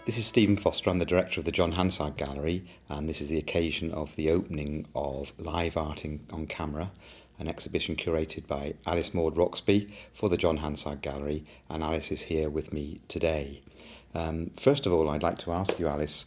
This is Stephen Foster. I'm the director of the John Hansard Gallery, and this is the occasion of the opening of Live Art on Camera, an exhibition curated by Alice Maude-Roxby for the John Hansard Gallery, and Alice is here with me today. First of all, I'd like to ask you, Alice,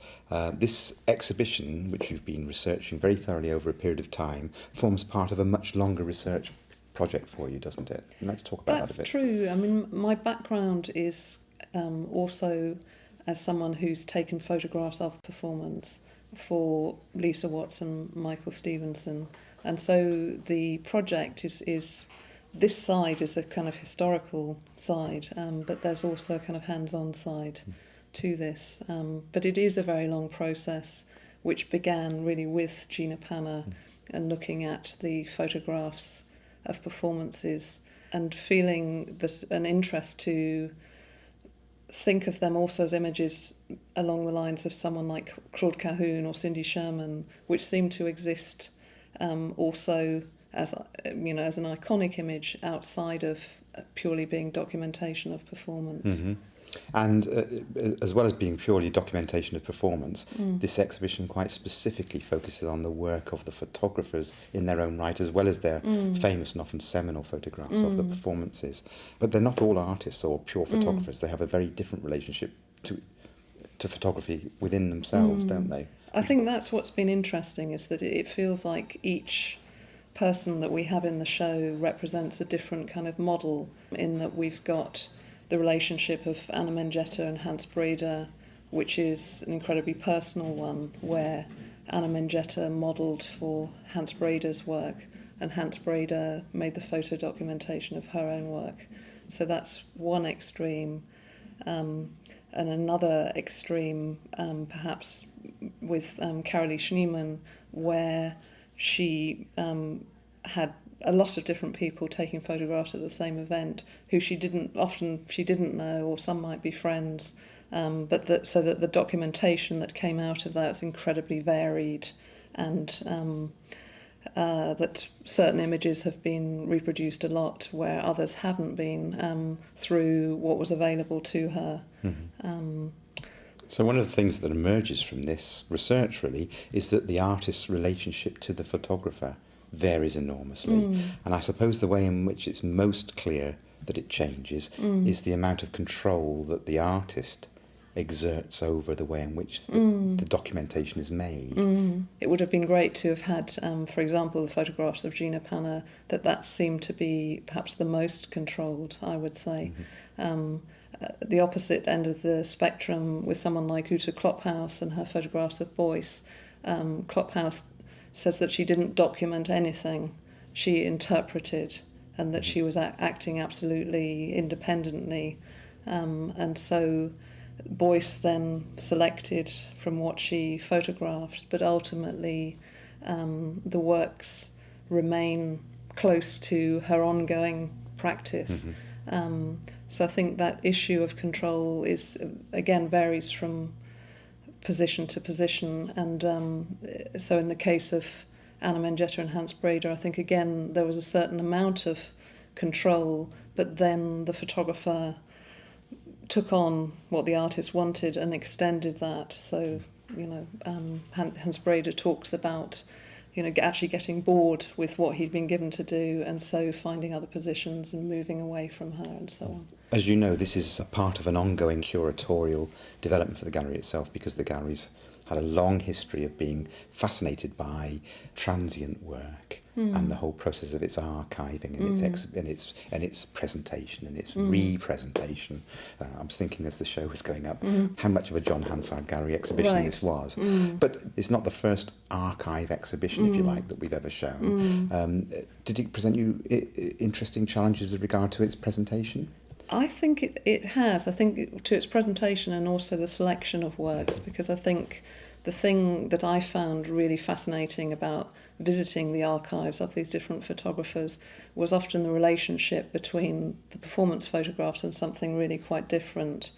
this exhibition, which you've been researching very thoroughly over a period of time, forms part of a much longer research project for you, doesn't it? I'd like to talk about that a bit. That's true. I mean, my background is also as someone who's taken photographs of performance for Lisa Watts and Michael Stevenson. And so the project is this side is a kind of historical side, but there's also a kind of hands-on side to this. But it is a very long process, which began really with Gina Panner and looking at the photographs of performances and feeling that an interest to think of them also as images along the lines of someone like Claude Cahun or Cindy Sherman, which seem to exist also as an iconic image outside of purely being documentation of performance. Mm-hmm. And as well as being purely documentation of performance, this exhibition quite specifically focuses on the work of the photographers in their own right, as well as their famous and often seminal photographs of the performances. But they're not all artists or pure photographers. They have a very different relationship to photography within themselves, don't they? I think that's what's been interesting, is that it feels like each person that we have in the show represents a different kind of model, in that we've got the relationship of Anna Mengetta and Hans Breda, which is an incredibly personal one, where Anna Mengetta modelled for Hans Breda's work, and Hans Breda made the photo documentation of her own work. So that's one extreme. And another extreme, perhaps with Carolee Schneemann, where she had a lot of different people taking photographs at the same event who she didn't know, or some might be friends, so that the documentation that came out of that is incredibly varied, and that certain images have been reproduced a lot where others haven't been, through what was available to her. So one of the things that emerges from this research really is that the artist's relationship to the photographer varies enormously. And I suppose the way in which it's most clear that it changes is the amount of control that the artist exerts over the way in which the documentation is made. It would have been great to have had, for example, the photographs of Gina Panner, that seemed to be perhaps the most controlled, I would say. The opposite end of the spectrum with someone like Ute Klophaus and her photographs of Beuys. Klophaus says that she didn't document anything, she interpreted, and that she was acting absolutely independently. And so Beuys then selected from what she photographed, but ultimately the works remain close to her ongoing practice. So I think that issue of control varies from position to position, and so in the case of Anna Mengetta and Hans Breda, I think again there was a certain amount of control, but then the photographer took on what the artist wanted and extended that. So Hans Breda talks about actually getting bored with what he'd been given to do, and so finding other positions and moving away from her and so on. As you know, this is a part of an ongoing curatorial development for the gallery itself, because the gallery's had a long history of being fascinated by transient work and the whole process of its archiving and its presentation and its representation. I was thinking as the show was going up how much of a John Hansard Gallery exhibition this was. But it's not the first archive exhibition, if you like, that we've ever shown. Did it present you interesting challenges with regard to its presentation? I think it has. I think to its presentation and also the selection of works, because I think the thing that I found really fascinating about visiting the archives of these different photographers was often the relationship between the performance photographs and something really quite different.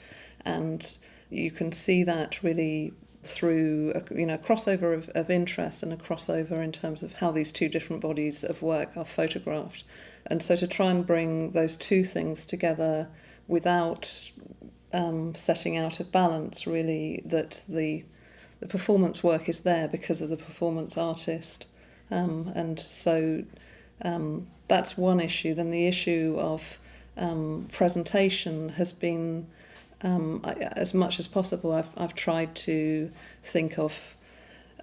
And you can see that really through a crossover of interest and a crossover in terms of how these two different bodies of work are photographed. And so to try and bring those two things together without setting out of balance, really, that the performance work is there because of the performance artist. And so that's one issue. Then the issue of presentation has been, as much as possible, I've tried to think of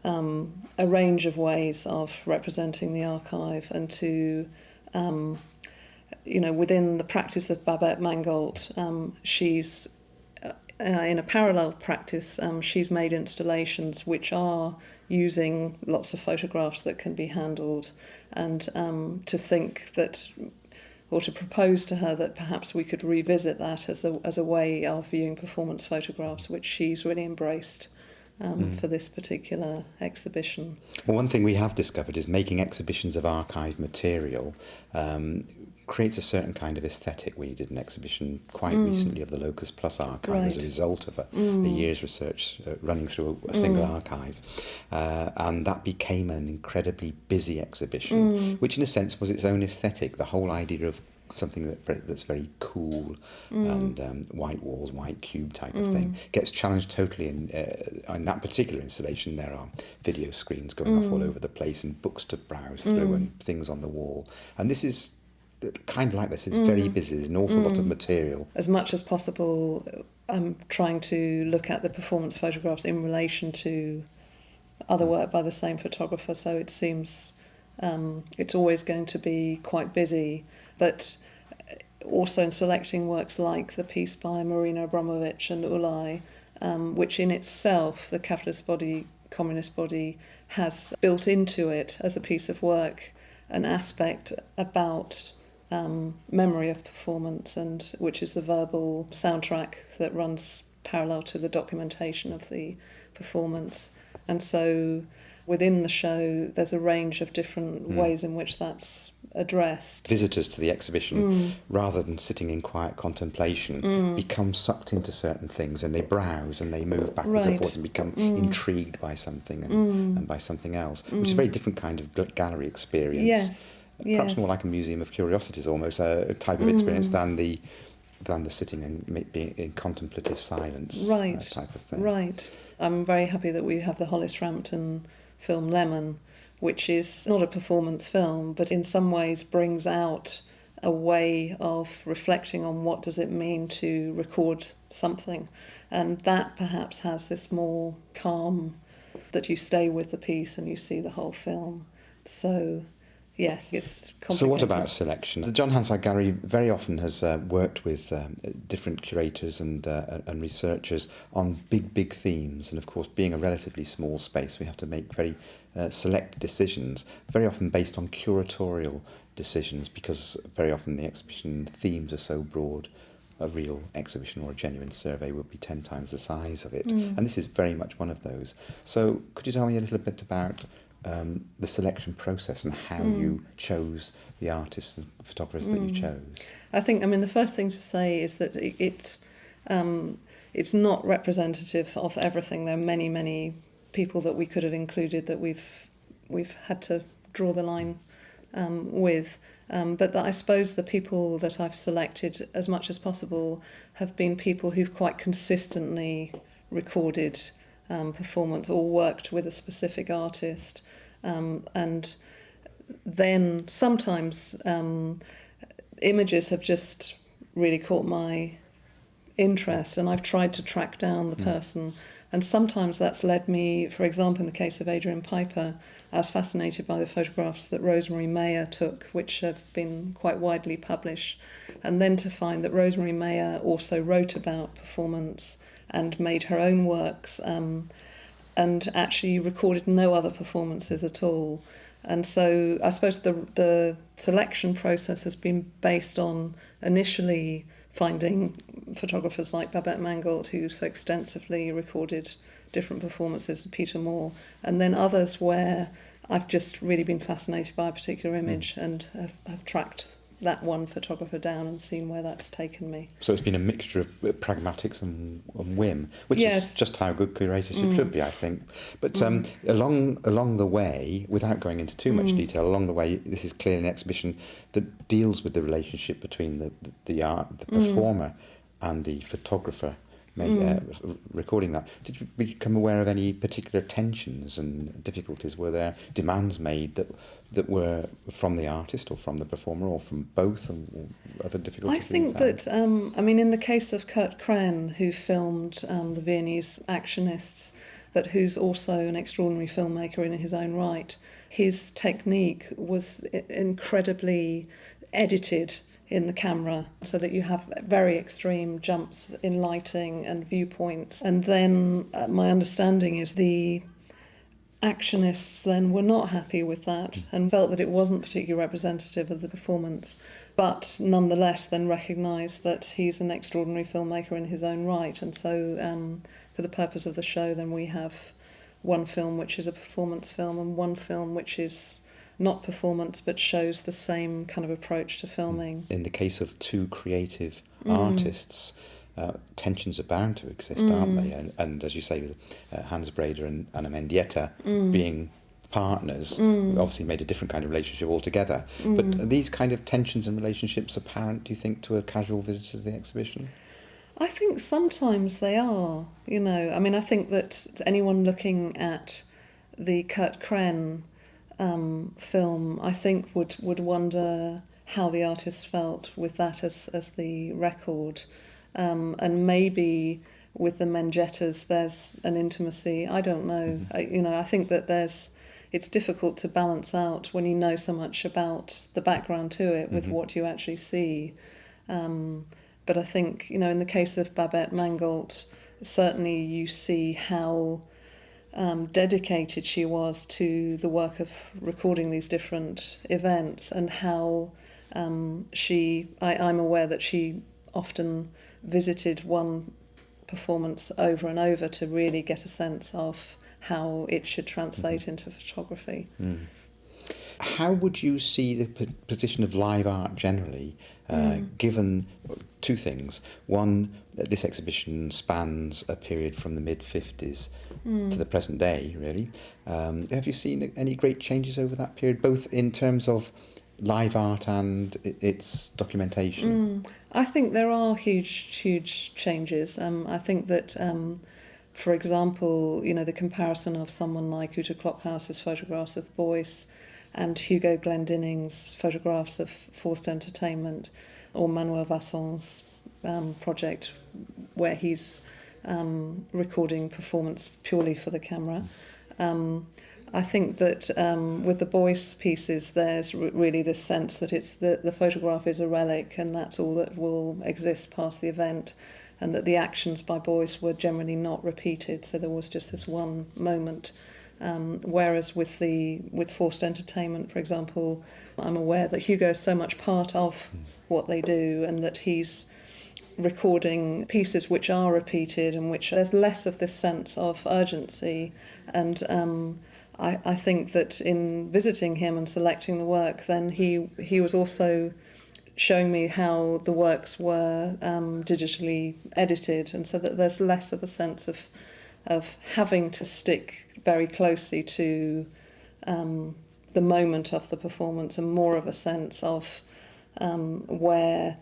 a range of ways of representing the archive, and to, within the practice of Babette Mangolt, she's in a parallel practice, she's made installations which are using lots of photographs that can be handled, and to think that, or to propose to her that perhaps we could revisit that as a way of viewing performance photographs, which she's really embraced for this particular exhibition. Well, one thing we have discovered is making exhibitions of archive material creates a certain kind of aesthetic. We did an exhibition quite recently of the Locus Plus archive as a result of a year's research running through a single archive, and that became an incredibly busy exhibition, which in a sense was its own aesthetic. The whole idea of something that's very cool and white walls, white cube type of thing gets challenged totally. In that particular installation, there are video screens going off all over the place and books to browse through and things on the wall. And this is kind of like this. It's very busy. There's an awful lot of material. As much as possible, I'm trying to look at the performance photographs in relation to other work by the same photographer. So it seems it's always going to be quite busy. But also in selecting works like the piece by Marina Abramovich and Ulay, which in itself, the capitalist body, communist body, has built into it as a piece of work an aspect about memory of performance, and which is the verbal soundtrack that runs parallel to the documentation of the performance. And so within the show, there's a range of different ways in which that's addressed. Visitors to the exhibition, rather than sitting in quiet contemplation, become sucked into certain things, and they browse and they move backwards and forwards and become intrigued by something and by something else, which is a very different kind of gallery experience. Yes. Perhaps more like a museum of curiosities, almost a type of experience than the sitting and being in contemplative silence type of thing. Right. I'm very happy that we have the Hollis Rampton film Lemon, which is not a performance film, but in some ways brings out a way of reflecting on what does it mean to record something. And that perhaps has this more calm, that you stay with the piece and you see the whole film. So, yes, it's complicated. So what about selection? The John Hansard Gallery very often has worked with different curators and researchers on big themes. And of course, being a relatively small space, we have to make very select decisions, very often based on curatorial decisions, because very often the exhibition themes are so broad. A real exhibition or a genuine survey would be 10 times the size of it. And this is very much one of those. So could you tell me a little bit about the selection process and how you chose the artists and photographers that you chose? I think, the first thing to say is that it's not representative of everything. There are many people that we could have included that we've had to draw the line with. But I suppose the people that I've selected, as much as possible, have been people who've quite consistently recorded performance or worked with a specific artist. And then sometimes images have just really caught my interest, and I've tried to track down the person. And sometimes that's led me, for example, in the case of Adrian Piper, I was fascinated by the photographs that Rosemary Mayer took, which have been quite widely published. And then to find that Rosemary Mayer also wrote about performance and made her own works, and actually recorded no other performances at all. And so I suppose the selection process has been based on initially finding photographers like Babette Mangolt, who so extensively recorded different performances, Peter Moore, and then others where I've just really been fascinated by a particular image and have tracked that one photographer down and seen where that's taken me. So it's been a mixture of pragmatics and whim, which is just how good curatorship should be, I think. But along the way, without going into too much detail, along the way, this is clearly an exhibition that deals with the relationship between the performer and the photographer recording that. Did you become aware of any particular tensions and difficulties? Were there demands made that were from the artist or from the performer or from both, or other difficulties? I think that, in the case of Kurt Kren, who filmed the Viennese actionists, but who's also an extraordinary filmmaker in his own right, his technique was incredibly edited in the camera, so that you have very extreme jumps in lighting and viewpoints. And then my understanding is the actionists then were not happy with that and felt that it wasn't particularly representative of the performance, but nonetheless then recognised that he's an extraordinary filmmaker in his own right. And so for the purpose of the show, then we have one film which is a performance film and one film which is not performance but shows the same kind of approach to filming. In the case of two creative artists, tensions are bound to exist, aren't they? And as you say, with Hans Breder and Anna Mendieta being partners, obviously made a different kind of relationship altogether. But are these kind of tensions and relationships apparent, do you think, to a casual visitor to the exhibition? I think sometimes they are, I think that anyone looking at the Kurt Kren film, I think would wonder how the artist felt with that as the record. And maybe with the Mengettas there's an intimacy, I don't know. I think that it's difficult to balance out when you know so much about the background to it with what you actually see. But I think, in the case of Babette Mangolt, certainly you see how dedicated she was to the work of recording these different events, and how I'm aware that she often visited one performance over and over to really get a sense of how it should translate into photography. How would you see the position of live art generally, given two things? One, this exhibition spans a period from the mid-50s to the present day, really. Have you seen any great changes over that period, both in terms of live art and its documentation? I think there are huge changes. I think that, for example, the comparison of someone like Uta Klophaus's photographs of Beuys and Hugo Glendinnings's photographs of forced entertainment, or Manuel Vasson's project where he's recording performance purely for the camera. I think that with the Beuys pieces, there's really this sense that it's the photograph is a relic, and that's all that will exist past the event, and that the actions by Beuys were generally not repeated, so there was just this one moment. Whereas with forced entertainment, for example, I'm aware that Hugo is so much part of what they do, and that he's recording pieces which are repeated and which there's less of this sense of urgency. And I think that in visiting him and selecting the work, then he was also showing me how the works were digitally edited, and so that there's less of a sense of having to stick very closely to the moment of the performance, and more of a sense of where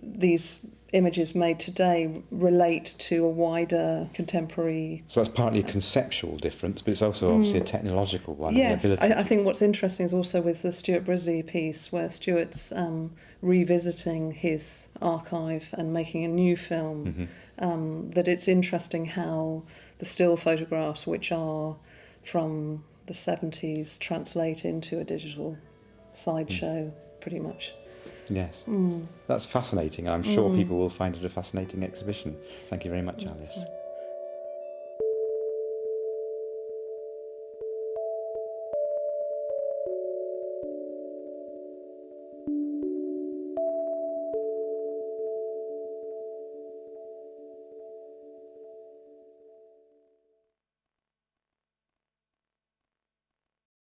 these images made today relate to a wider contemporary... So that's partly a conceptual difference, but it's also obviously a technological one. Yes, I think what's interesting is also with the Stuart Brisley piece, where Stuart's revisiting his archive and making a new film, that it's interesting how the still photographs, which are from the 70s, translate into a digital sideshow, pretty much. Yes, that's fascinating. I'm sure people will find it a fascinating exhibition. Thank you very much, Alice.